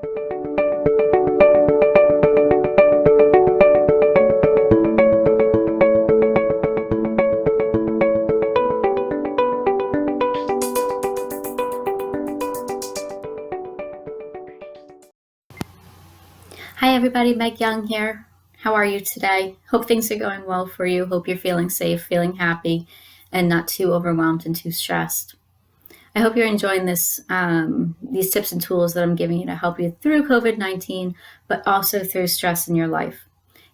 Hi everybody, Meg Young here. How are you today? Hope things are going well for you. Hope you're feeling safe, feeling happy, and not too overwhelmed and too stressed. I hope you're enjoying these tips and tools that I'm giving you to help you through COVID-19, but also through stress in your life.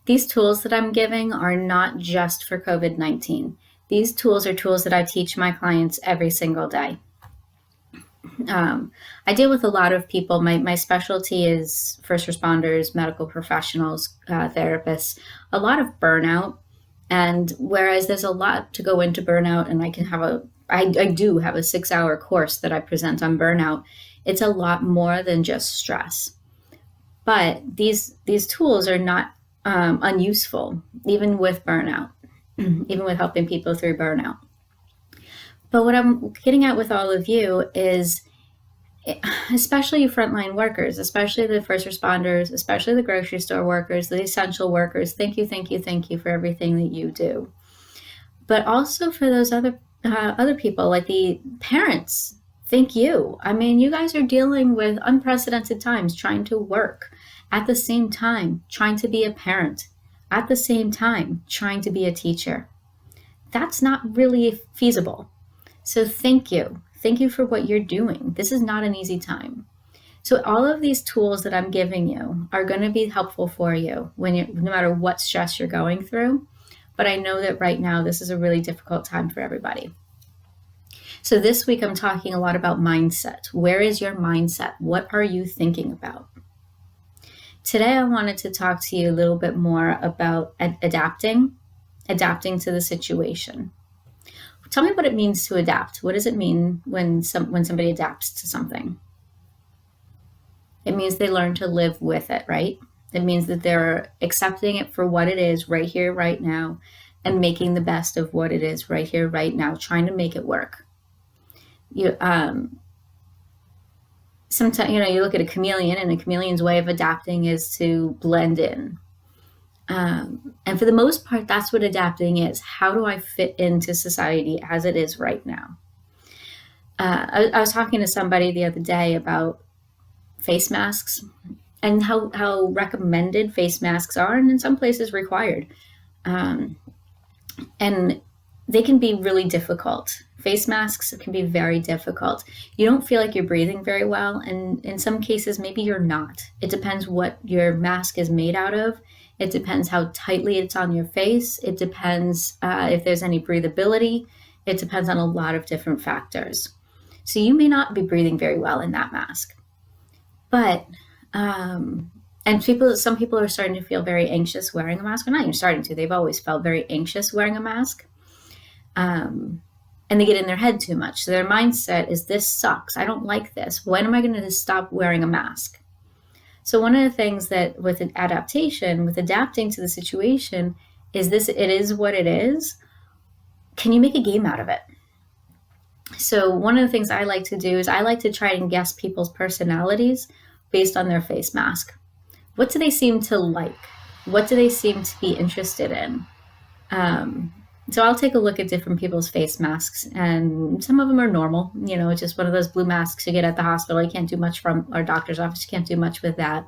These tools that I'm giving are not just for COVID-19. These tools are tools that I teach my clients every single day. I deal with a lot of people. My specialty is first responders, medical professionals, therapists, a lot of burnout. And whereas there's a lot to go into burnout, and I do have a 6-hour course that I present on burnout, it's a lot more than just stress. But these tools are not unuseful, even with burnout, even with helping people through burnout. But what I'm getting at with all of you is, especially frontline workers, especially the first responders, especially the grocery store workers, the essential workers. Thank you, thank you, thank you for everything that you do. But also for those other people, like the parents. Thank you. I mean, you guys are dealing with unprecedented times, trying to work at the same time, trying to be a parent at the same time, trying to be a teacher. That's not really feasible. So thank you. Thank you for what you're doing. This is not an easy time. So all of these tools that I'm giving you are going to be helpful for you no matter what stress you're going through. But I know that right now this is a really difficult time for everybody. So this week I'm talking a lot about mindset. Where is your mindset? What are you thinking about? Today I wanted to talk to you a little bit more about adapting to the situation. Tell me what it means to adapt. What does it mean when somebody adapts to something? It means they learn to live with it, right? It means that they're accepting it for what it is right here, right now, and making the best of what it is right here, right now, trying to make it work. Sometimes, you look at a chameleon, and a chameleon's way of adapting is to blend in. And for the most part, that's what adapting is. How do I fit into society as it is right now? I was talking to somebody the other day about face masks and how recommended face masks are, and in some places required. And they can be really difficult. Face masks can be very difficult. You don't feel like you're breathing very well, and in some cases, maybe you're not. It depends what your mask is made out of. It depends how tightly it's on your face. It depends if there's any breathability. It depends on a lot of different factors. So you may not be breathing very well in that mask. But, some people are starting to feel very anxious wearing a mask. Or not even starting to, they've always felt very anxious wearing a mask. And they get in their head too much. So their mindset is, this sucks. I don't like this. When am I going to stop wearing a mask? So one of the things that with adaptation, with adapting to the situation, is it is what it is. Can you make a game out of it? So one of the things I like to do is I like to try and guess people's personalities based on their face mask. What do they seem to like? What do they seem to be interested in? So I'll take a look at different people's face masks, and some of them are normal, just one of those blue masks you get at the hospital. You can't do much from our doctor's office. You can't do much with that.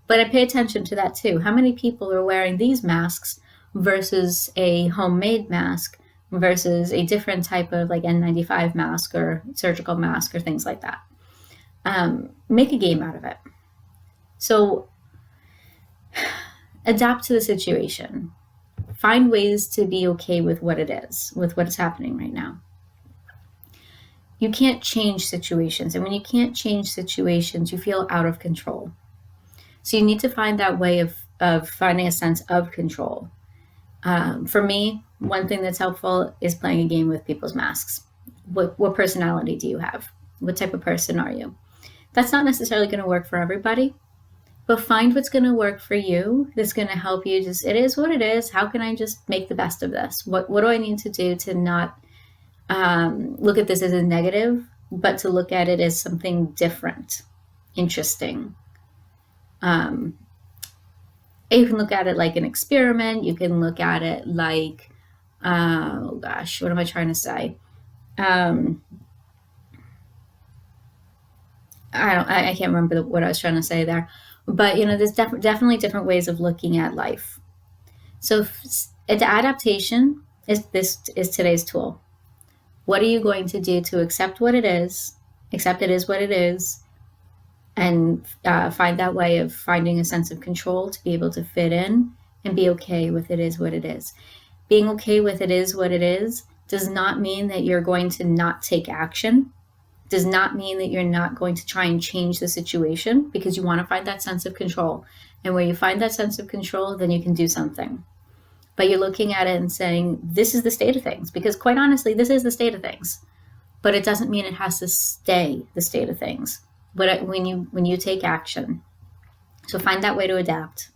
But I pay attention to that too. How many people are wearing these masks versus a homemade mask versus a different type of like N95 mask or surgical mask or things like that? Make a game out of it. So adapt to the situation. Find ways to be okay with what it is, with what is happening right now. You can't change situations. And when you can't change situations, you feel out of control. So you need to find that way of finding a sense of control. For me, one thing that's helpful is playing a game with people's masks. What personality do you have? What type of person are you? That's not necessarily going to work for everybody, but find what's going to work for you. That's going to help you. It is what it is. How can I just make the best of this? What do I need to do to not look at this as a negative, but to look at it as something different, interesting, Um, you can look at it like an experiment. You can look at it like, oh gosh, what am I trying to say? Um, I can't remember what I was trying to say there. But there's definitely different ways of looking at life. So the adaptation is today's tool. What are you going to do to accept what it is, accept it is what it is, and find that way of finding a sense of control to be able to fit in and be okay with it is what it is. Being okay with it is what it is does not mean that you're going to not take action, does not mean that you're not going to try and change the situation, because you want to find that sense of control. And where you find that sense of control, then you can do something. But you're looking at it and saying, this is the state of things, because quite honestly, this is the state of things. But it doesn't mean it has to stay the state of things. But when you take action, so find that way to adapt.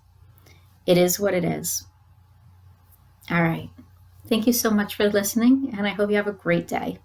It is what it is. All right. Thank you so much for listening, and I hope you have a great day.